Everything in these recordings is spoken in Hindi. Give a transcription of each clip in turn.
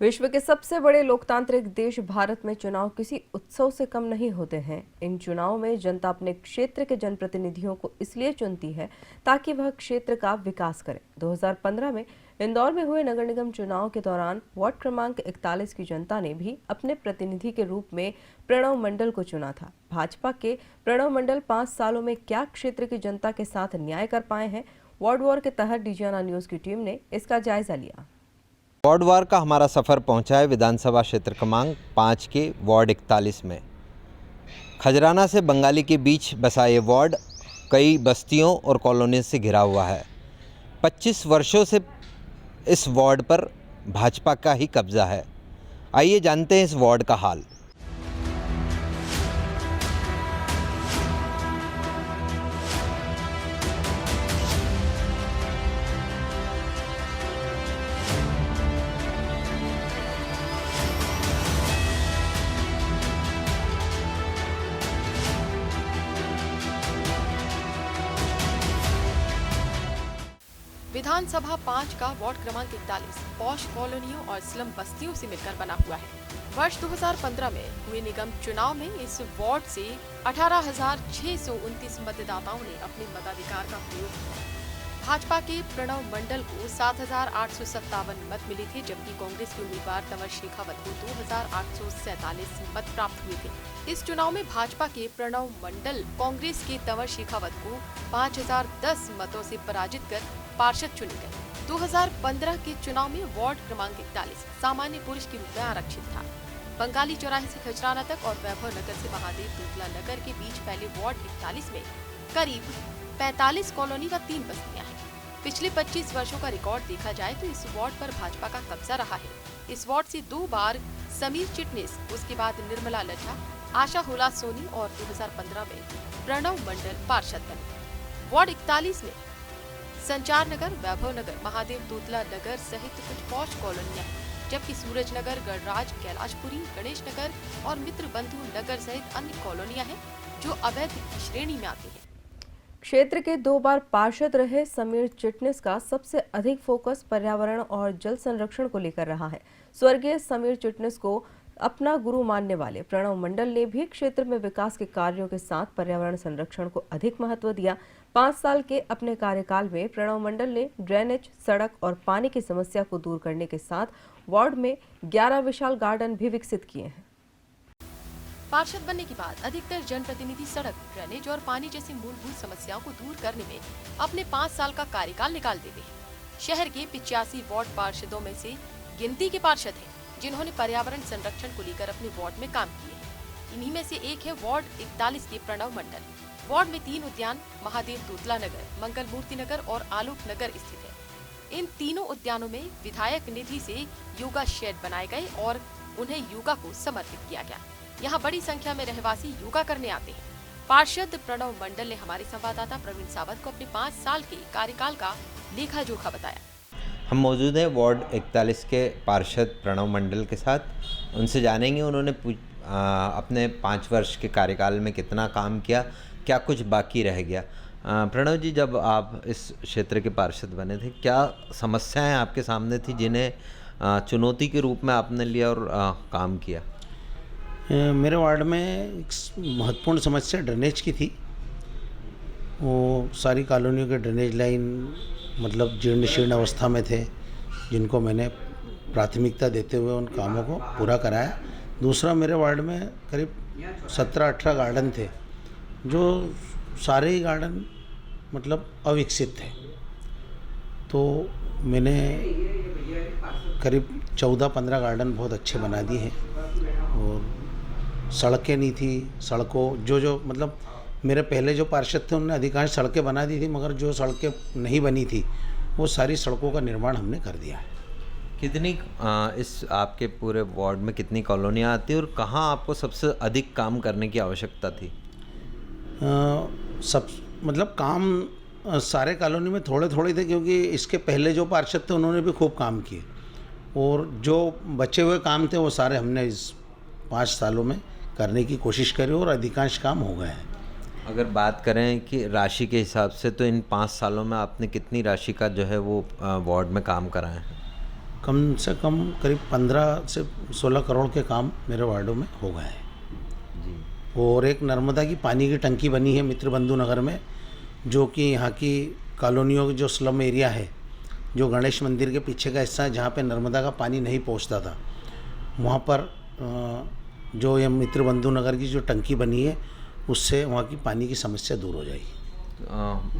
विश्व के सबसे बड़े लोकतांत्रिक देश भारत में चुनाव किसी उत्सव से कम नहीं होते हैं। इन चुनावों में जनता अपने क्षेत्र के जनप्रतिनिधियों को इसलिए चुनती है ताकि वह क्षेत्र का विकास करे। 2015 में इंदौर में हुए नगर निगम चुनाव के दौरान वार्ड क्रमांक 41 की जनता ने भी अपने प्रतिनिधि के रूप में प्रणव मंडल को चुना था। भाजपा के प्रणव मंडल 5 सालों में क्या क्षेत्र की जनता के साथ न्याय कर पाए हैं, वार्ड वॉर के तहत डीजीएनआर न्यूज की टीम ने इसका जायजा लिया। वार्ड वार का हमारा सफ़र पहुंचा है विधानसभा क्षेत्र क्रमांक 5 के वार्ड 41 में। खजराना से बंगाली के बीच बसा ये वार्ड कई बस्तियों और कॉलोनियों से घिरा हुआ है। 25 वर्षों से इस वार्ड पर भाजपा का ही कब्जा है। आइए जानते हैं इस वार्ड का हाल। विधानसभा 5 का वार्ड क्रमांक 41 पॉश कॉलोनियों और स्लम बस्तियों से मिलकर बना हुआ है। वर्ष 2015 में हुए निगम चुनाव में इस वार्ड से 18,629 मतदाताओं ने अपने मताधिकार का प्रयोग किया। भाजपा के प्रणव मंडल को 7,857 मत मिले थे, जबकि कांग्रेस के उम्मीदवार तंवर शेखावत को 2,847 मत प्राप्त हुए थे। इस चुनाव में भाजपा के प्रणव मंडल कांग्रेस के तंवर शेखावत को 5,010 मतों से पराजित कर पार्षद चुने गए। 2015 के चुनाव में वार्ड क्रमांक 41 सामान्य पुरुष के रूप में आरक्षित था। बंगाली चौराहे से खजराना तक और वैभव नगर से महादेव दूतला नगर के बीच फैले वार्ड 41 में करीब 45 कॉलोनी व 3 बस्तियां हैं। पिछले 25 वर्षों का रिकॉर्ड देखा जाए तो इस वार्ड पर भाजपा का कब्जा रहा है। इस वार्ड से 2 बार समीर चिटनिस, उसके बाद निर्मला लज्जा, आशा हुला सोनी और 2015 में प्रणव मंडल पार्षद बने। वार्ड 41 में संचार नगर, वैभव नगर, महादेव दूतला नगर सहित कुछ पॉश कॉलोनियां, जबकि सूरज नगर, गणराज, कैलाशपुरी, गणेश नगर और मित्र बंधु नगर सहित अन्य कॉलोनियां हैं जो अवैध की श्रेणी में आती हैं। क्षेत्र के 2 बार पार्षद रहे समीर चिटनिस का सबसे अधिक फोकस पर्यावरण और जल संरक्षण को लेकर रहा है। स्वर्गीय समीर चिटनिस को अपना गुरु मानने वाले प्रणव मंडल ने भी क्षेत्र में विकास के कार्यों के साथ पर्यावरण संरक्षण को अधिक महत्व दिया। 5 साल के अपने कार्यकाल में प्रणव मंडल ने ड्रेनेज, सड़क और पानी की समस्या को दूर करने के साथ वार्ड में 11 विशाल गार्डन भी विकसित किए हैं। पार्षद बनने के बाद अधिकतर जनप्रतिनिधि सड़क, ड्रेनेज और पानी जैसी मूलभूत समस्याओं को दूर करने में अपने 5 साल का कार्यकाल निकाल देते हैं। शहर के 85 वार्ड पार्षदों में से गिनती के पार्षद हैं जिन्होंने पर्यावरण संरक्षण को लेकर अपने वार्ड में काम किए हैं। इन्हीं में से एक है वार्ड 41 के प्रणव मंडल। वार्ड में 3 उद्यान महादेव दूतला नगर, मंगल मूर्ति नगर और आलोक नगर स्थित है। इन तीनों उद्यानों में विधायक निधि से योगा शेड बनाए गए और उन्हें योगा को समर्पित किया गया। यहाँ बड़ी संख्या में रहवासी योगा करने आते हैं। पार्षद प्रणव मंडल ने हमारे संवाददाता प्रवीण सावत को अपने 5 साल के कार्यकाल का लेखा जोखा बताया। हम मौजूद हैं वार्ड 41 के पार्षद प्रणव मंडल के साथ। उनसे जानेंगे उन्होंने अपने 5 वर्ष के कार्यकाल में कितना काम किया, क्या कुछ बाकी रह गया। प्रणव जी, जब आप इस क्षेत्र के पार्षद बने थे, क्या समस्याएं आपके सामने थी जिन्हें चुनौती के रूप में आपने लिया और काम किया? मेरे वार्ड में एक महत्वपूर्ण समस्या ड्रेनेज की थी। वो सारी कॉलोनियों के ड्रेनेज लाइन मतलब जीर्ण शीर्ण अवस्था में थे, जिनको मैंने प्राथमिकता देते हुए उन कामों को पूरा कराया। दूसरा, मेरे वार्ड में करीब 17-18 गार्डन थे, जो सारे ही गार्डन मतलब अविकसित थे। तो मैंने करीब 14-15 गार्डन बहुत अच्छे बना दिए हैं। और सड़कें नहीं थी, सड़कों जो मतलब मेरे पहले जो पार्षद थे उन्होंने अधिकांश सड़कें बना दी थी, मगर जो सड़कें नहीं बनी थी वो सारी सड़कों का निर्माण हमने कर दिया है। कितनी इस आपके पूरे वार्ड में कितनी कॉलोनियाँ आती हैं और कहाँ आपको सबसे अधिक काम करने की आवश्यकता थी? सब मतलब काम सारे कॉलोनी में थोड़े थोड़े थे, क्योंकि इसके पहले जो पार्षद थे उन्होंने भी खूब काम किए, और जो बचे हुए काम थे वो सारे हमने इस 5 सालों में करने की कोशिश करी और अधिकांश काम हो गए हैं। अगर बात करें कि राशि के हिसाब से, तो इन 5 सालों में आपने कितनी राशि का जो है वो वार्ड में काम कराए हैं? कम से कम करीब 15 से 16 करोड़ के काम मेरे वार्डों में हो गए हैं। जी। और एक नर्मदा की पानी की टंकी बनी है मित्र बंधु नगर में, जो कि यहाँ की कॉलोनियों की जो स्लम एरिया है, जो गणेश मंदिर के पीछे का हिस्सा है जहाँ पे नर्मदा का पानी नहीं पहुँचता था, वहाँ पर जो ये मित्र बंधु नगर की जो टंकी बनी है उससे वहाँ की पानी की समस्या दूर हो जाएगी।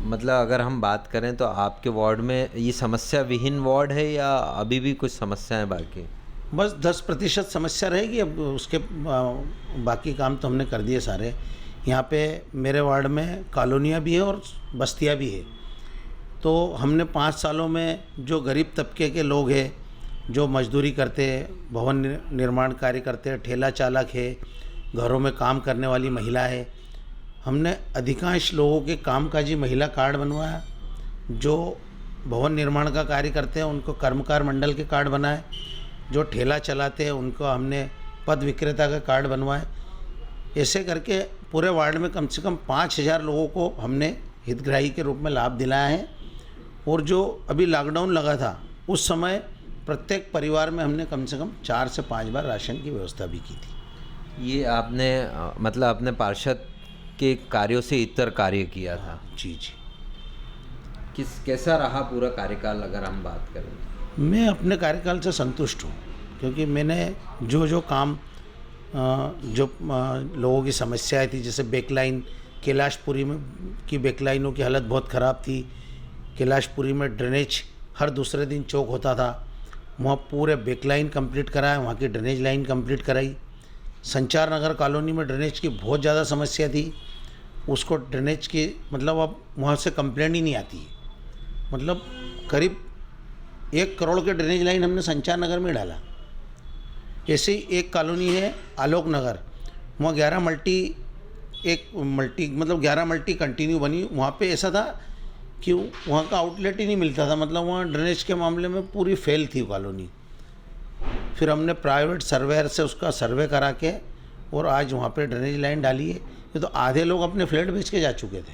मतलब अगर हम बात करें तो आपके वार्ड में ये समस्या विहीन वार्ड है या अभी भी कुछ समस्याएं बाकी? बस 10% समस्या रहेगी, अब उसके बाकी काम तो हमने कर दिए सारे। यहाँ पे मेरे वार्ड में कॉलोनियाँ भी हैं और बस्तियाँ भी है। तो हमने 5 सालों में जो गरीब तबके के लोग हैं, जो मजदूरी करते हैं, भवन निर्माण कार्य करते हैं, ठेला चालक है, घरों में काम करने वाली महिला है, हमने अधिकांश लोगों के कामकाजी महिला कार्ड बनवाया। जो भवन निर्माण का कार्य करते हैं उनको कर्मकार मंडल के कार्ड बनाए। जो ठेला चलाते हैं उनको हमने पद विक्रेता का कार्ड बनवाए। ऐसे करके पूरे वार्ड में कम से कम 5,000 लोगों को हमने हितग्राही के रूप में लाभ दिलाया है। और जो अभी लॉकडाउन लगा था उस समय प्रत्येक परिवार में हमने कम से कम 4 से 5 बार राशन की व्यवस्था भी की थी। ये आपने मतलब अपने पार्षद के कार्यों से इतर कार्य किया था? जी जी। कैसा रहा पूरा कार्यकाल अगर हम बात करें? मैं अपने कार्यकाल से संतुष्ट हूँ, क्योंकि मैंने जो काम जो लोगों की समस्याएं थी, जैसे बेकलाइन कैलाशपुरी में की बेकलाइनों की हालत बहुत ख़राब थी। कैलाशपुरी में ड्रेनेज हर दूसरे दिन चौक होता था, वहाँ पूरे बेकलाइन कंप्लीट कराया, वहाँ की ड्रेनेज लाइन कंप्लीट कराई। संचार नगर कॉलोनी में ड्रेनेज की बहुत ज़्यादा समस्या थी, उसको ड्रेनेज की मतलब अब वहाँ से कंप्लेंट ही नहीं आती है। मतलब करीब 1 करोड़ के ड्रेनेज लाइन हमने संचार नगर में डाला। ऐसे ही एक कॉलोनी है आलोक नगर, वहाँ 11 मल्टी कंटिन्यू बनी। वहाँ पे ऐसा था कि वहाँ का आउटलेट ही नहीं मिलता था, मतलब वहाँ ड्रेनेज के मामले में पूरी फेल थी कॉलोनी। फिर हमने प्राइवेट सर्वेयर से उसका सर्वे करा के और आज वहाँ पे ड्रेनेज लाइन डाली है। ये तो आधे लोग अपने फ्लैट बेच के जा चुके थे।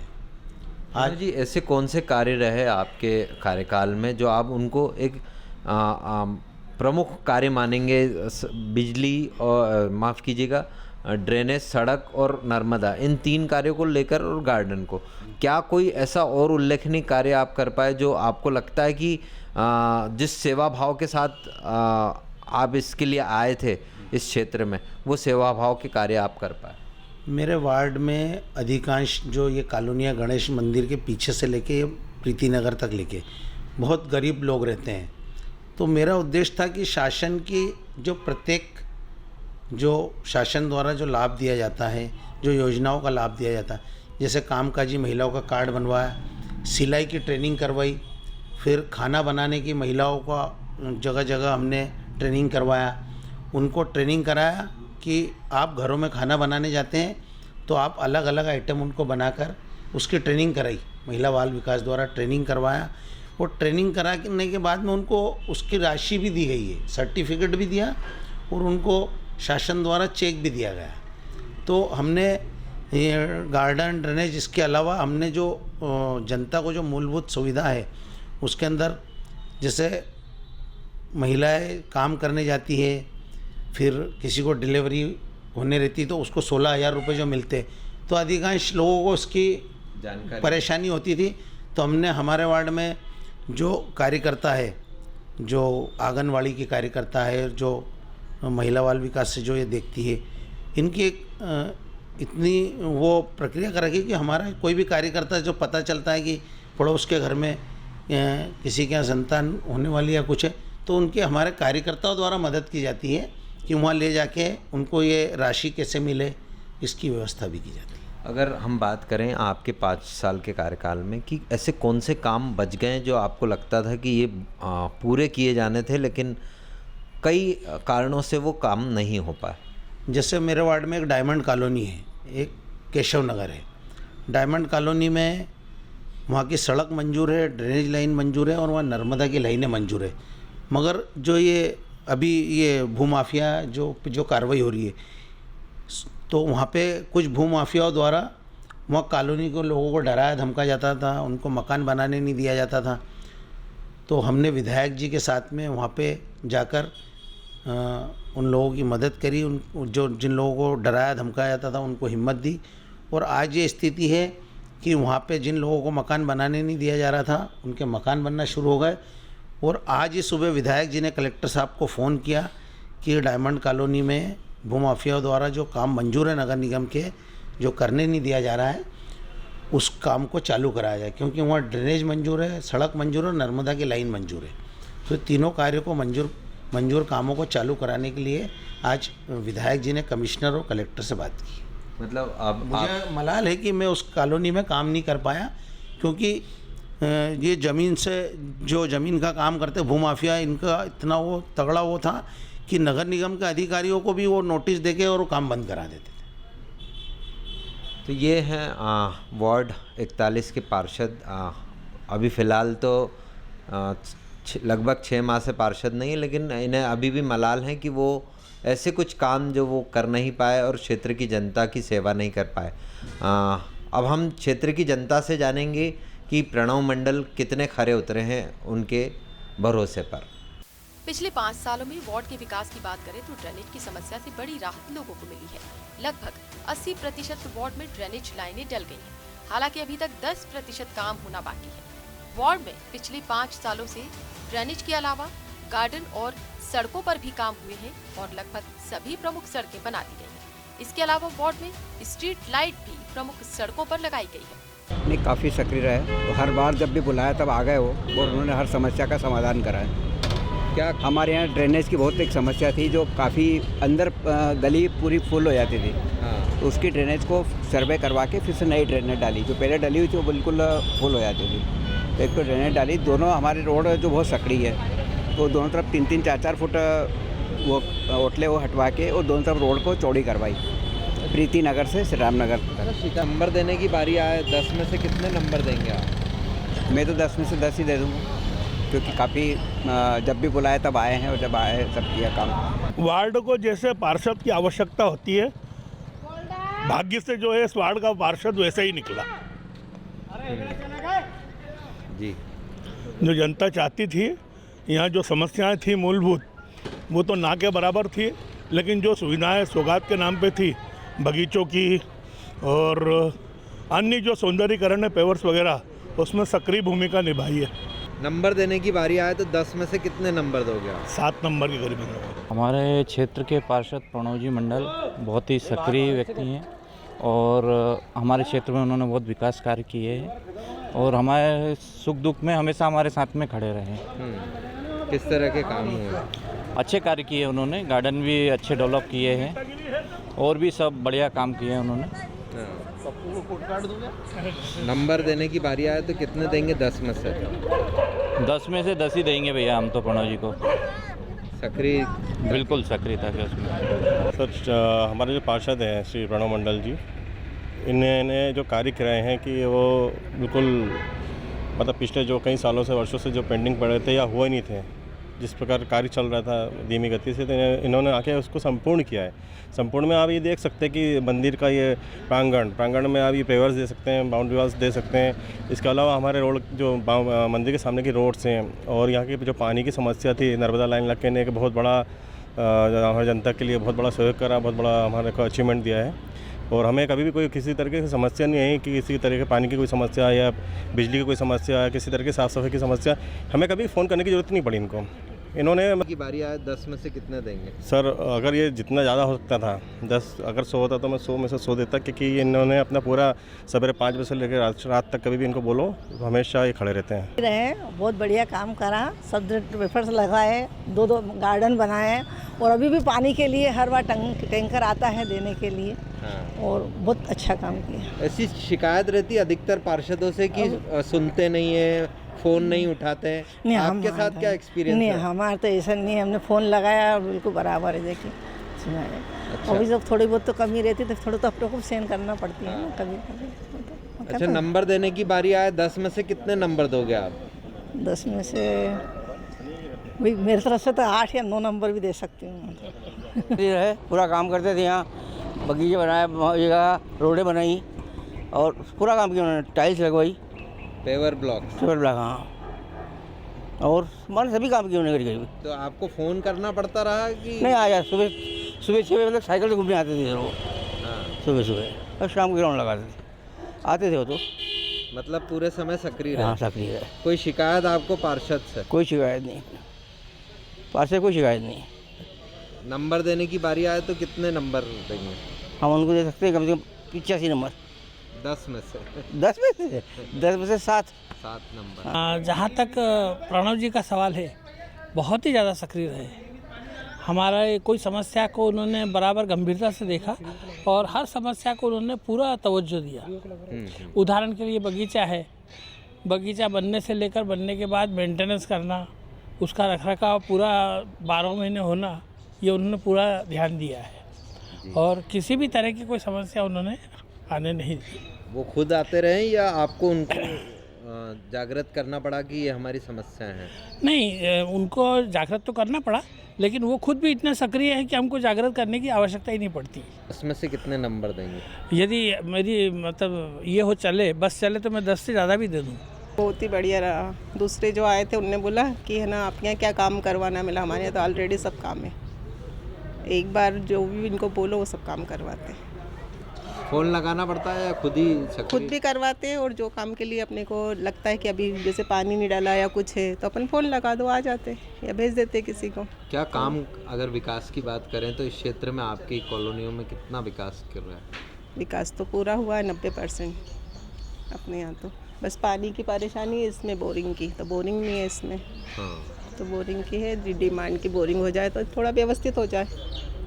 आज जी ऐसे कौन से कार्य रहे आपके कार्यकाल में जो आप उनको एक प्रमुख कार्य मानेंगे? बिजली और माफ़ कीजिएगा ड्रेनेज, सड़क और नर्मदा, इन 3 कार्यों को लेकर और गार्डन को, क्या कोई ऐसा और उल्लेखनीय कार्य आप कर पाए जो आपको लगता है कि जिस सेवा भाव के साथ आप इसके लिए आए थे इस क्षेत्र में, वो सेवा भाव के कार्य आप कर पाए? मेरे वार्ड में अधिकांश जो ये कॉलोनियाँ गणेश मंदिर के पीछे से लेके प्रीति नगर तक लेके बहुत गरीब लोग रहते हैं। तो मेरा उद्देश्य था कि शासन की जो प्रत्येक जो शासन द्वारा जो लाभ दिया जाता है, जो योजनाओं का लाभ दिया जाता है, जैसे कामकाजी महिलाओं का कार्ड बनवाया, सिलाई की ट्रेनिंग करवाई, फिर खाना बनाने की महिलाओं का जगह जगह हमने ट्रेनिंग करवाया। उनको ट्रेनिंग कराया कि आप घरों में खाना बनाने जाते हैं तो आप अलग अलग आइटम उनको बनाकर उसकी ट्रेनिंग कराई। महिला बाल विकास द्वारा ट्रेनिंग करवाया और ट्रेनिंग कराने के बाद में उनको उसकी राशि भी दी गई है, सर्टिफिकेट भी दिया और उनको शासन द्वारा चेक भी दिया गया। तो हमने ये गार्डन, ड्रेनेज, इसके अलावा हमने जो जनता को जो मूलभूत सुविधा है उसके अंदर, जैसे महिलाएं काम करने जाती है, फिर किसी को डिलीवरी होने रहती तो उसको 16,000 रुपये जो मिलते, तो अधिकांश लोगों को उसकी जानकारी परेशानी होती थी। तो हमने हमारे वार्ड में जो कार्यकर्ता है, जो आंगनवाड़ी की कार्यकर्ता है, जो महिला बाल विकास से जो ये देखती है, इनकी एक इतनी वो प्रक्रिया कर रखी कि हमारा कोई भी कार्यकर्ता जो पता चलता है कि पड़ोस के घर में किसी के यहाँ संतान होने वाली या कुछ है, तो उनके हमारे कार्यकर्ताओं द्वारा मदद की जाती है कि वहाँ ले जाके उनको ये राशि कैसे मिले, इसकी व्यवस्था भी की जाती है। अगर हम बात करें आपके 5 साल के कार्यकाल में कि ऐसे कौन से काम बच गए जो आपको लगता था कि ये पूरे किए जाने थे लेकिन कई कारणों से वो काम नहीं हो पाए? जैसे मेरे वार्ड में एक डायमंड कॉलोनी है, एक केशव नगर है। डायमंड कॉलोनी में वहाँ की सड़क मंजूर है, ड्रेनेज लाइन मंजूर है और वहाँ नर्मदा की लाइनें मंजूर है, मगर जो ये अभी ये भूमाफिया जो कार्रवाई हो रही है, तो वहाँ पे कुछ भूमाफियाओं द्वारा वहाँ कॉलोनी को लोगों को डराया धमका जाता था, उनको मकान बनाने नहीं दिया जाता था। तो हमने विधायक जी के साथ में वहाँ पे जाकर उन लोगों की मदद करी, उन जिन लोगों को डराया धमकाया जाता था उनको हिम्मत दी। और आज ये स्थिति है कि वहाँ पे जिन लोगों को मकान बनाने नहीं दिया जा रहा था उनके मकान बनना शुरू हो गए। और आज ही सुबह विधायक जी ने कलेक्टर साहब को फ़ोन किया कि डायमंड कॉलोनी में भूमाफियाओं द्वारा जो काम मंजूर है नगर निगम के, जो करने नहीं दिया जा रहा है, उस काम को चालू कराया जाए, क्योंकि वहाँ ड्रेनेज मंजूर है, सड़क मंजूर है, नर्मदा की लाइन मंजूर है। तो तीनों कार्यों को मंजूर कामों को चालू कराने के लिए आज विधायक जी ने कमिश्नर और कलेक्टर से बात की। मतलब अब मुझे मलाल है कि मैं उस कॉलोनी में काम नहीं कर पाया, क्योंकि ये ज़मीन से जो ज़मीन का काम करते भूमाफिया, इनका इतना वो तगड़ा वो था कि नगर निगम के अधिकारियों को भी वो नोटिस देके और वो काम बंद करा देते थे। तो ये हैं वार्ड 41 के पार्षद। अभी फ़िलहाल तो लगभग 6 माह से पार्षद नहीं है, लेकिन इन्हें अभी भी मलाल है कि वो ऐसे कुछ काम जो वो कर नहीं पाए और क्षेत्र की जनता की सेवा नहीं कर पाए। अब हम क्षेत्र की जनता से जानेंगे कि प्रणव मंडल कितने खरे उतरे हैं उनके भरोसे पर। पिछले 5 सालों में वार्ड के विकास की बात करें तो ड्रेनेज की समस्या से बड़ी राहत लोगों को मिली है। लगभग 80% वार्ड में ड्रेनेज लाइनें डल गई हैं। हालांकि अभी तक 10% काम होना बाकी है। वार्ड में पिछले 5 सालों से ड्रेनेज के अलावा गार्डन और सड़कों पर भी काम हुए हैं और लगभग सभी प्रमुख सड़कें बना दी गई हैं। इसके अलावा वार्ड में स्ट्रीट लाइट भी प्रमुख सड़कों पर लगाई गई है। नहीं, काफ़ी सक्रिय रहे, तो हर बार जब भी बुलाया तब आ गए वो, और उन्होंने हर समस्या का समाधान करा है। क्या हमारे यहाँ ड्रेनेज की बहुत एक समस्या थी, जो काफ़ी अंदर गली पूरी फुल हो जाती थी। तो उसकी ड्रेनेज को सर्वे करवा के फिर से नई ड्रेनेज डाली। जो पहले डली हुई थी वो बिल्कुल फुल हो जाती थी, तो एक तो ड्रेनेज डाली। दोनों हमारे रोड जो बहुत सकड़ी है, तो दोनों तरफ 3-3, 4-4 फुट वो ओटले वो हटवा के और दोनों तरफ रोड को चौड़ी करवाई, प्रीति नगर से श्री राम नगर तक। नंबर देने की बारी आए, 10 में से कितने नंबर देंगे आप? मैं तो 10 में से 10 ही दे दूँगा, क्योंकि काफ़ी जब भी बुलाए तब आए हैं और जब आए सब किया काम। वार्ड को जैसे पार्षद की आवश्यकता होती है, भाग्य से जो है इस वार्ड का पार्षद वैसे ही निकला। जी, जो जनता चाहती थी, यहाँ जो समस्याएं थी मूलभूत, वो तो ना के बराबर थी, लेकिन जो सुविधाएं सौगात के नाम पे थी, बगीचों की और अन्य जो सौंदर्यीकरण है, पेवर्स वगैरह, उसमें सक्रिय भूमिका निभाई है। नंबर देने की बारी आए तो 10 में से कितने नंबर दोगे आप? 7 नंबर के करीब। हमारे क्षेत्र के पार्षद प्रणव जी मंडल बहुत ही सक्रिय व्यक्ति हैं और हमारे क्षेत्र में उन्होंने बहुत विकास कार्य किए हैं और हमारे सुख दुख में हमेशा हमारे साथ में खड़े रहे। किस तरह के काम हुए? अच्छे कार्य किए उन्होंने, गार्डन भी अच्छे डेवलप किए हैं और भी सब बढ़िया काम किए हैं उन्होंने। नंबर देने की बारी आए तो कितने देंगे 10 में से? 10 में से 10 ही देंगे भैया हम तो प्रणव जी को। सक्रिय, बिल्कुल सक्रियता के उसमें। सर, हमारे जो पार्षद हैं श्री प्रणव मंडल जी, इन्होंने जो कार्य कराए हैं कि वो बिल्कुल मतलब पिछले जो कई सालों से वर्षों से जो पेंडिंग पड़े थे या हुए नहीं थे, जिस प्रकार कार्य चल रहा था धीमी गति से, तो इन्होंने आके उसको संपूर्ण किया है। संपूर्ण में आप ये देख सकते हैं कि मंदिर का ये प्रांगण में आप ये पेवर्स दे सकते हैं, बाउंड्री वॉल्स दे सकते हैं। इसके अलावा हमारे रोड जो मंदिर के सामने की रोड्स हैं और यहाँ की जो पानी की समस्या थी, नर्मदा लाइन लग ने एक बहुत बड़ा हमारी जनता के लिए बहुत बड़ा सहयोग करा, बहुत बड़ा हमारे को अचीवमेंट दिया है। और हमें कभी भी कोई किसी तरीके की समस्या नहीं है कि किसी तरह के पानी की कोई समस्या या बिजली की कोई समस्या या किसी तरह की साफ़ सफाई की समस्या, हमें कभी फ़ोन करने की ज़रूरत नहीं पड़ी इनको। इन्होंने की बारी आए 10 में से कितने देंगे? सर, अगर ये जितना ज़्यादा हो सकता था 10, अगर 100 होता तो मैं 100 में से 100 देता, क्योंकि इन्होंने अपना पूरा सवेरे 5 बजे से लेकर रात तक कभी भी इनको बोलो तो हमेशा ये खड़े रहते हैं। रहे बहुत बढ़िया काम करा, सब वेफर्स लगाए, 2 गार्डन बनाए और अभी भी पानी के लिए हर बार टैंकर आता है देने के लिए। और बहुत अच्छा काम किया। ऐसी शिकायत रहती है अधिकतर पार्षदों से कि सुनते नहीं है, फ़ोन नहीं उठाते हैं। नहीं, आपके साथ क्या एक्सपीरियंस नहीं है? हमारा तो ऐसा नहीं है, हमने फ़ोन लगाया और बिल्कुल बराबर है, देखिए सुना है। अच्छा। अभी जब थोड़ी बहुत तो कमी रहती है तो थोड़ा तो अपने को सेंड करना पड़ती है ना कभी कभी। अच्छा, नंबर देने की बारी आए 10 में से कितने नंबर दोगे आप? 10 में से भाई मेरी तरफ से तो 8 या 9 नंबर भी दे सकती हूँ। है पूरा काम करते थे, यहाँ बगीचे बनाए, रोडें बनाई और पूरा काम किया उन्होंने, टाइल्स लगवाई, पेवर ब्लॉक। हाँ। और मान सभी काम किए उन्होंने करीब करीब। तो आपको फ़ोन करना पड़ता रहा कि नहीं आया, सुबह सुबह 6 बजे तक साइकिल से घूमने आते थे वो, हाँ, सुबह सुबह, और शाम को ग्राउंड लगाते थे, आते थे वो तो। मतलब पूरे समय सक्रिय हाँ रहे। सक्रिय है, कोई शिकायत आपको पार्षद से? कोई शिकायत नहीं, पार्षद कोई शिकायत नहीं। नंबर देने की बारी आए तो कितने नंबर देंगे? हम उनको दे सकते हैं कम से कम 85 नंबर, 10 में से 10 में से 7 नंबर। जहाँ तक प्रणव जी का सवाल है, बहुत ही ज़्यादा सक्रिय रहे। हमारा कोई समस्या को उन्होंने बराबर गंभीरता से देखा और हर समस्या को उन्होंने पूरा तवज्जो दिया। उदाहरण के लिए बगीचा है, बगीचा बनने से लेकर बनने के बाद मेंटेनेंस करना, उसका रखरखाव पूरा 12 महीने होना, ये उन्होंने पूरा ध्यान दिया है और किसी भी तरह की कोई समस्या उन्होंने आने नहीं दी। वो खुद आते रहे या आपको उनको जागृत करना पड़ा कि ये हमारी समस्याएं हैं? नहीं, उनको जागृत तो करना पड़ा, लेकिन वो खुद भी इतना सक्रिय है कि हमको जागृत करने की आवश्यकता ही नहीं पड़ती। उसमें से कितने नंबर देंगे? यदि मेरी मतलब ये हो चले, बस चले, तो मैं 10 से ज़्यादा भी दे दूँ। बहुत ही बढ़िया रहा। दूसरे जो आए थे उनने बोला कि है ना, आपके यहाँ क्या काम करवाना मिला, हमारे यहाँ तो ऑलरेडी सब काम है, एक बार जो भी इनको बोलो वो सब काम करवाते हैं। फ़ोन लगाना पड़ता है या खुद ही खुद भी करवाते हैं, और जो काम के लिए अपने को लगता है कि अभी जैसे पानी नहीं डाला या कुछ है तो अपन फ़ोन लगा दो, आ जाते हैं या भेज देते किसी को। क्या काम, अगर विकास की बात करें तो इस क्षेत्र में आपकी कॉलोनियों में कितना विकास कर रहा है? विकास तो पूरा हुआ है 90% अपने यहाँ। तो बस पानी की परेशानी है इसमें, बोरिंग की, तो बोरिंग नहीं है इसमें। हाँ, तो बोरिंग की है, डिमांड की बोरिंग हो जाए तो थोड़ा व्यवस्थित हो जाए,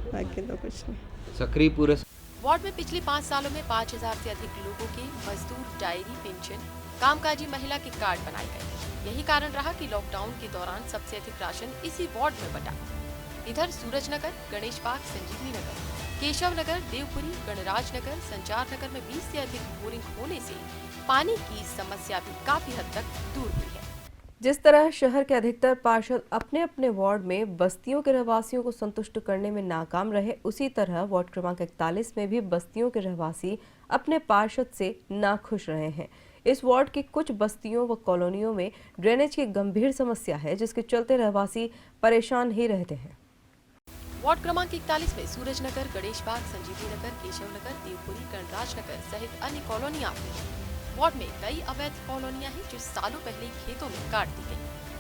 बाकी तो कुछ नहीं। सक्रिय पूरे वार्ड में पिछले 5 सालों में 5000 से अधिक लोगों के मजदूर, डायरी, पेंशन, कामकाजी महिला के कार्ड बनाए गए। यही कारण रहा कि लॉकडाउन के दौरान सबसे अधिक राशन इसी वार्ड में बटा। इधर सूरजनगर, गणेश बाग, संजीवनी नगर, केशव नगर, देवपुरी, गणराज नगर, संचार नगर में 20 से अधिक बोरिंग होने से पानी की समस्या भी काफी हद तक दूर हुई है। जिस तरह शहर के अधिकतर पार्षद अपने अपने वार्ड में बस्तियों के रहवासियों को संतुष्ट करने में नाकाम रहे, उसी तरह वार्ड क्रमांक 41 में भी बस्तियों के रहवासी अपने पार्षद से नाखुश रहे हैं। इस वार्ड की कुछ बस्तियों व कॉलोनियों में ड्रेनेज की गंभीर समस्या है, जिसके चलते रहवासी परेशान ही रहते हैं। वार्ड क्रमांक 41 में सूरजनगर, गणेश बाग, संजीवनी नगर, केशव नगर, देवपुरी, गणराज नगर सहित अन्य कॉलोनियां आती हैं। वार्ड में कई अवैध कॉलोनियां हैं जो सालों पहले खेतों में काट दी गई,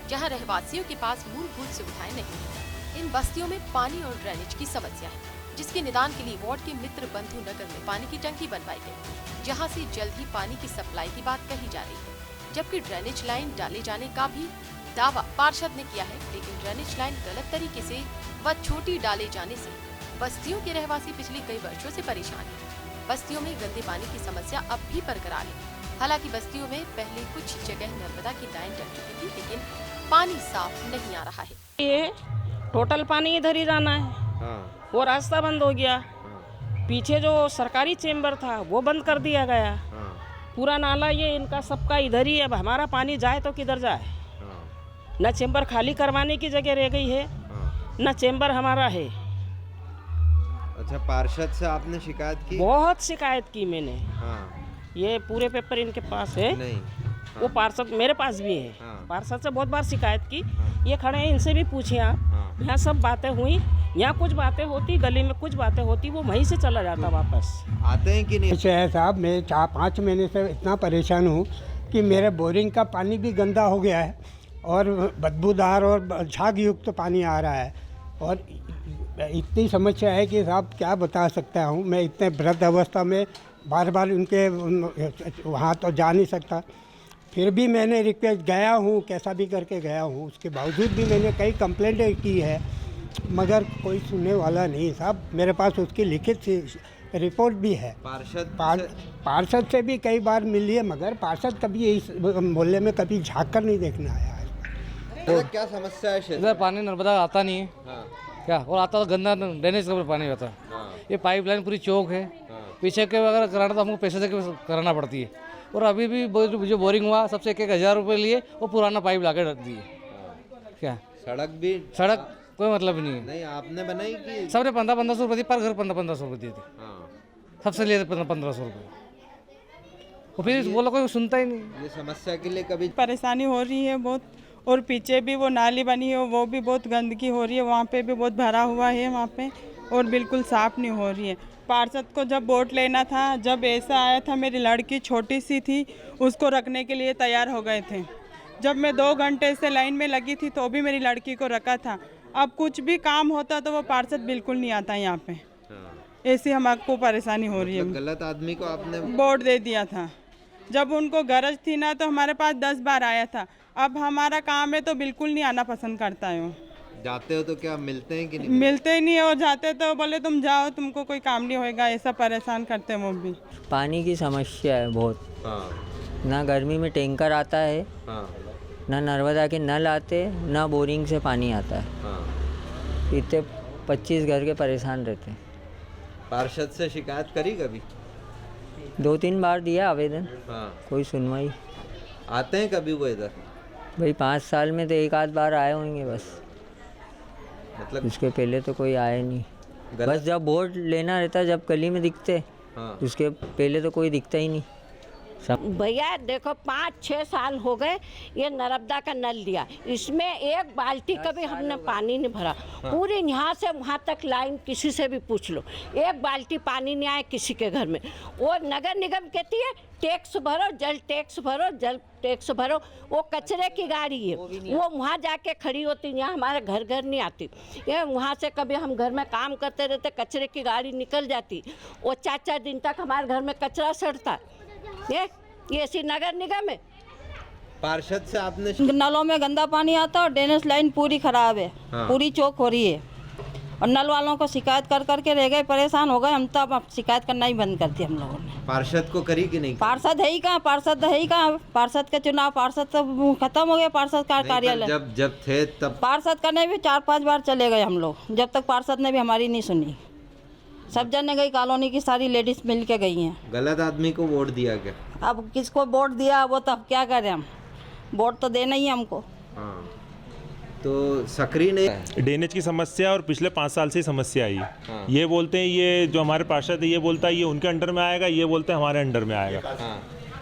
जहां रहवासियों के पास मूलभूत सुविधाएं नहीं हैं। इन बस्तियों में पानी और ड्रेनेज की समस्या है, जिसके निदान के लिए वार्ड के मित्र बंधु नगर में पानी की टंकी बनवाई गई, जहां से जल्द ही पानी की सप्लाई की बात कही जा रही है। जबकि ड्रेनेज लाइन डाले जाने का भी दावा पार्षद ने किया है, लेकिन ड्रेनेज लाइन गलत तरीके से व छोटी डाले जाने से बस्तियों के रहवासी पिछले कई वर्षों से परेशान हैं। बस्तियों में गंदे पानी की समस्या अब भी बरकरार है। हालांकि बस्तियों में पहले कुछ जगह नर्मदा की लाइन डल चुकी थी, लेकिन पानी साफ नहीं आ रहा है। ये टोटल पानी इधर ही जाना है। हाँ, वो रास्ता बंद हो गया। हाँ, पीछे जो सरकारी चेंबर था वो बंद कर दिया गया। हाँ, पूरा नाला ये इनका सबका इधर ही है। अब हमारा पानी जाए तो किधर जाए? हाँ, न चेंबर खाली करवाने की जगह रह गई है, हाँ। न चेंबर हमारा है। अच्छा, पार्षद से आपने शिकायत की? बहुत शिकायत की मैंने। हाँ, ये पूरे पेपर इनके पास है। नहीं, वो पार्षद मेरे पास भी है। हाँ। पार्षद से बहुत बार शिकायत की। हाँ। ये खड़े हैं, इनसे भी पूछिए आप। हाँ। यहाँ सब बातें हुई, यहाँ कुछ बातें होती, गली में कुछ बातें होती, वो वहीं से चला जाता वापस। आते हैं कि नहीं? कुछ है साहब, मैं 4-5 महीने से इतना परेशान हूँ कि मेरे बोरिंग का पानी भी गंदा हो गया है और बदबूदार और झाग युक्त पानी आ रहा है। और इतनी समस्या है कि साहब क्या बता सकता हूँ मैं। इतने वृद्ध अवस्था में बार बार उनके वहाँ तो जा नहीं सकता। फिर भी मैंने रिक्वेस्ट गया हूँ, कैसा भी करके गया हूँ। उसके बावजूद भी मैंने कई कंप्लेंटें की है, मगर कोई सुनने वाला नहीं साहब। मेरे पास उसकी लिखित रिपोर्ट भी है। पार्षद से भी कई बार मिली है, मगर पार्षद कभी इस मोहल्ले में कभी झाँक कर नहीं देखने आया है। तो क्या समस्या है? इधर पानी नर्मदा आता नहीं है। हाँ, क्या, और आता तो गंदा ड्रेनेज का पानी रहता है। हाँ, ये पाइपलाइन पूरी चौक है। हाँ। पीछे के अगर कराना तो हमको पैसे दे के कराना पड़ती है। और अभी भी जो बोरिंग हुआ सबसे 1,000 रुपये लिए, वो पुराना पाइप ला के रख दिए। क्या सड़क कोई मतलब नहीं है। नहीं, आपने बनाई कि सबने 1500 रुपये दिए, पर घर 1500 रुपये दिए थे। हाँ, सबसे लिए थे 1500 रुपये। और फिर बोलो कोई सुनता ही नहीं। ये समस्या के लिए कभी परेशानी हो रही है बहुत, और पीछे भी वो नाली बनी है वो भी बहुत गंदगी हो रही है, वहाँ पे भी बहुत भरा हुआ है वहाँ पे, और बिल्कुल साफ़ नहीं हो रही है। पार्षद को जब वोट लेना था, जब ऐसा आया था, मेरी लड़की छोटी सी थी, उसको रखने के लिए तैयार हो गए थे। जब मैं 2 घंटे से लाइन में लगी थी तो भी मेरी लड़की को रखा था। अब कुछ भी काम होता तो वो पार्षद बिल्कुल नहीं आता यहाँ पे। ऐसी हमको परेशानी हो रही है। गलत आदमी को आपने वोट दे दिया था। जब उनको गरज थी ना तो हमारे पास 10 बार आया था। अब हमारा काम है तो बिल्कुल नहीं आना पसंद करता है वो। जाते हो तो क्या मिलते हैं कि नहीं? मिलते ही नहीं, और जाते तो बोले तुम जाओ, तुमको कोई काम नहीं होएगा, ऐसा परेशान करते हैं वो भी। पानी की समस्या है बहुत। ना गर्मी में टैंकर आता है, ना नर्मदा के नल आते, ना बोरिंग से पानी आता है। इतने 25 घर के परेशान रहते हैं। पार्षद से शिकायत करी कभी? 2-3 बार दिया आवेदन, कोई सुनवाई। आते हैं कभी वो इधर? भाई 5 साल में तो 1 आध बार आए होंगे बस, मतलब उसके पहले तो कोई आए नहीं। बस जब वोट लेना रहता, जब गली में दिखते, उसके पहले तो कोई दिखता ही नहीं। भैया देखो 5-6 साल हो गए ये नर्मदा का नल दिया, इसमें एक बाल्टी कभी हमने पानी नहीं भरा। पूरी यहाँ से वहाँ तक लाइन, किसी से भी पूछ लो, एक बाल्टी पानी नहीं आया किसी के घर में। वो नगर निगम कहती है टैक्स भरो, जल टैक्स भरो, जल टैक्स भरो। वो कचरे की गाड़ी है, वो वहाँ जाके खड़ी होती, यहाँ हमारे घर घर नहीं आती। ये वहाँ से कभी हम घर में काम करते रहते, कचरे की गाड़ी निकल जाती, वो 4-4 दिन तक हमारे घर में कचरा सड़ता। ये ऐसी नगर निगम है। पार्षद से आपने नलों में गंदा पानी आता है और ड्रेनेज लाइन पूरी खराब है, पूरी चौक हो रही है, और नल वालों को शिकायत कर करके रह गए, परेशान हो गए हम। तो अब शिकायत करना ही बंद कर दिया हम लोगों ने। पार्षद को करी कि नहीं? पार्षद है ही कहाँ, पार्षद है ही कहाँ। पार्षद का चुनाव, पार्षद तो खत्म हो गया, पार्षद का कार्यालय। जब थे तब पार्षद करने भी 4-5 बार चले गए हम लोग, जब तक पार्षद ने भी हमारी नहीं सुनी। सब जने गई, कॉलोनी की सारी लेडीज मिल के गई हैं। गलत आदमी को वोट दिया क्या? अब किसको वोट दिया वो तो अब क्या करें हम, वोट तो देना ही है हमको। तो सक्रिय नहीं। ड्रेनेज की समस्या और पिछले 5 साल से ही समस्या आई है। ये बोलते हैं, ये जो हमारे पार्षद है ये बोलता है ये उनके अंडर में आएगा, ये बोलते हैं हमारे अंडर में आएगा।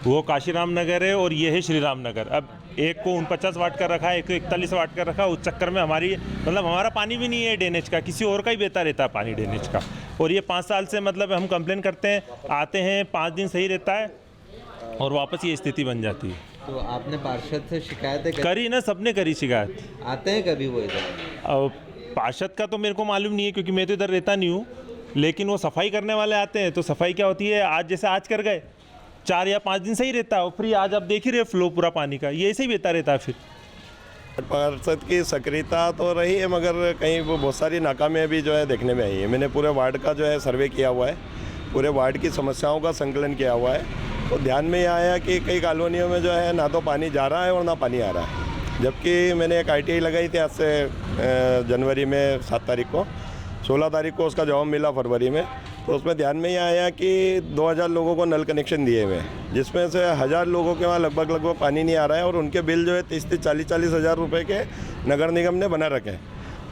वो काशीराम नगर है और ये है श्री राम नगर। अब एक को 49 वाट का रखा है, एक को 41 वाट का रखा। उस चक्कर में हमारी मतलब हमारा पानी भी नहीं है ड्रेनेज का, किसी और का ही बहता रहता है पानी ड्रेनेज का। और ये 5 साल से मतलब हम कंप्लेन करते हैं, आते हैं 5 दिन सही रहता है और वापस ये स्थिति बन जाती है। तो आपने पार्षद से शिकायतें करी ना, सबने करी शिकायत। आते हैं कभी वो इधर? पार्षद का तो मेरे को मालूम नहीं है क्योंकि मैं तो इधर रहता नहीं हूँ, लेकिन वो सफाई करने वाले आते हैं। तो सफाई क्या होती है, आज जैसे आज कर गए, 4 या 5 दिन सही रहता है, फिर आज आप देख ही रहे फ्लो पूरा पानी का, ये ऐसे ही बहता रहता है। फिर पार्षद की सक्रियता तो रही है, मगर कहीं वो बहुत सारी नाकामियाँ भी जो है देखने में आई है। मैंने पूरे वार्ड का जो है सर्वे किया हुआ है, पूरे वार्ड की समस्याओं का संकलन किया हुआ है। तो ध्यान में ये आया कि कई कॉलोनियों में जो है ना तो पानी जा रहा है और ना पानी आ रहा है। जबकि मैंने एक ITI लगाई थी आज से जनवरी में 7 तारीख को, 16 तारीख को उसका जवाब मिला फरवरी में। तो उसमें ध्यान में ये आया कि 2000 लोगों को नल कनेक्शन दिए हुए हैं, जिसमें से 1000 लोगों के वहाँ लगभग पानी नहीं आ रहा है और उनके बिल जो है 30-40 हज़ार रुपये के नगर निगम ने बना रखे हैं।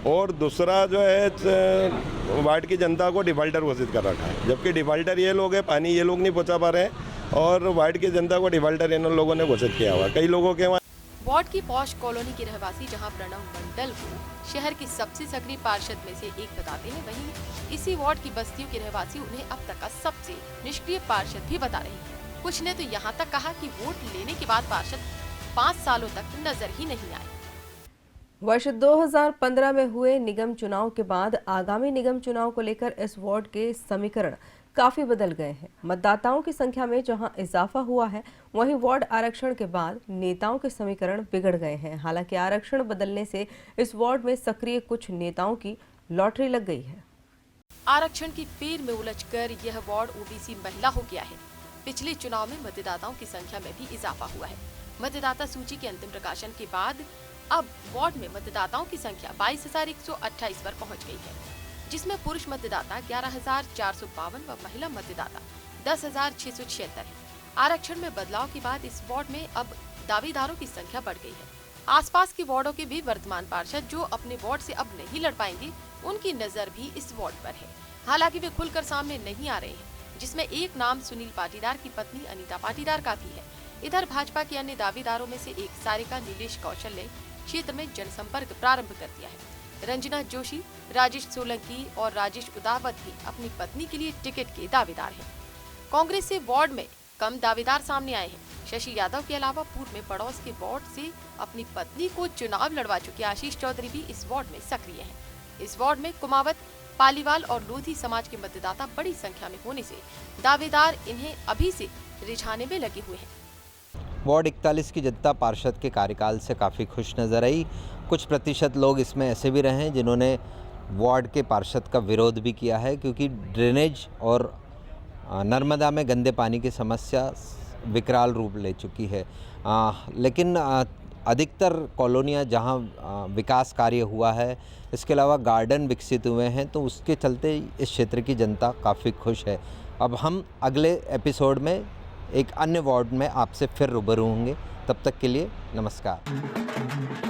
और दूसरा जो है वार्ड की जनता को डिफ़ाल्टर घोषित कर रखा है, जबकि डिफ़ाल्टर ये लोग हैं, पानी ये लोग नहीं पहुँचा पा रहे हैं और वार्ड की जनता को डिफ़ाल्टर इन लोगों ने घोषित किया हुआ। कई लोगों के वहाँ वार्ड की पॉश कॉलोनी के रहवासी जहां प्रणव मंडल को शहर के सबसे सक्रिय पार्षद में से एक बताते हैं, वहीं इसी वार्ड की बस्तियों के रहवासी उन्हें अब तक का सबसे निष्क्रिय पार्षद भी बता रहे हैं। कुछ ने तो यहाँ तक कहा कि वोट लेने के बाद पार्षद 5 सालों तक नजर ही नहीं आए। वर्ष 2015 में हुए निगम चुनाव के बाद आगामी निगम चुनाव को लेकर इस वार्ड के समीकरण काफी बदल गए हैं। मतदाताओं की संख्या में जहां इजाफा हुआ है, वहीं वार्ड आरक्षण के बाद नेताओं के समीकरण बिगड़ गए हैं। हालांकि आरक्षण बदलने से इस वार्ड में सक्रिय कुछ नेताओं की लॉटरी लग गई है। आरक्षण की फेर में उलझकर यह वार्ड OBC महिला हो गया है। पिछले चुनाव में मतदाताओं की संख्या में भी इजाफा हुआ है। मतदाता सूची के अंतिम प्रकाशन के बाद अब वार्ड में मतदाताओं की संख्या 22,128 पर पहुंच गई है, जिसमें पुरुष मतदाता 11,452 व महिला मतदाता 10,676 है। आरक्षण में बदलाव के बाद इस वार्ड में अब दावेदारों की संख्या बढ़ गई है। आसपास के वार्डों के भी वर्तमान पार्षद जो अपने वार्ड से अब नहीं लड़ पाएंगे, उनकी नजर भी इस वार्ड पर है। हालांकि वे खुलकर सामने नहीं आ रहे हैं, जिसमें एक नाम सुनील पाटीदार की पत्नी अनीता पाटीदार का भी है। इधर भाजपा के अन्य दावेदारों में से एक सारिका नीलेश कौशल ने क्षेत्र में जनसंपर्क प्रारंभ कर दिया है। रंजना जोशी, राजेश सोलंकी और राजेश उदावत भी अपनी पत्नी के लिए टिकट के दावेदार हैं। कांग्रेस से वार्ड में कम दावेदार सामने आए हैं। शशि यादव के अलावा पूर्व में पड़ोस के वार्ड से अपनी पत्नी को चुनाव लड़वा चुके आशीष चौधरी भी इस वार्ड में सक्रिय हैं। इस वार्ड में कुमावत, पालीवाल और लोधी समाज के मतदाता बड़ी संख्या में होने से दावेदार इन्हें अभी से रिझाने में लगे हुए हैं। वार्ड 41 की जनता पार्षद के कार्यकाल से काफ़ी खुश नज़र आई। कुछ प्रतिशत लोग इसमें ऐसे भी रहे हैं जिन्होंने वार्ड के पार्षद का विरोध भी किया है, क्योंकि ड्रेनेज और नर्मदा में गंदे पानी की समस्या विकराल रूप ले चुकी है। लेकिन अधिकतर कॉलोनियाँ जहाँ विकास कार्य हुआ है, इसके अलावा गार्डन विकसित हुए हैं, तो उसके चलते इस क्षेत्र की जनता काफ़ी खुश है। अब हम अगले एपिसोड में एक अन्य वार्ड में आपसे फिर रूबरू होंगे। तब तक के लिए नमस्कार।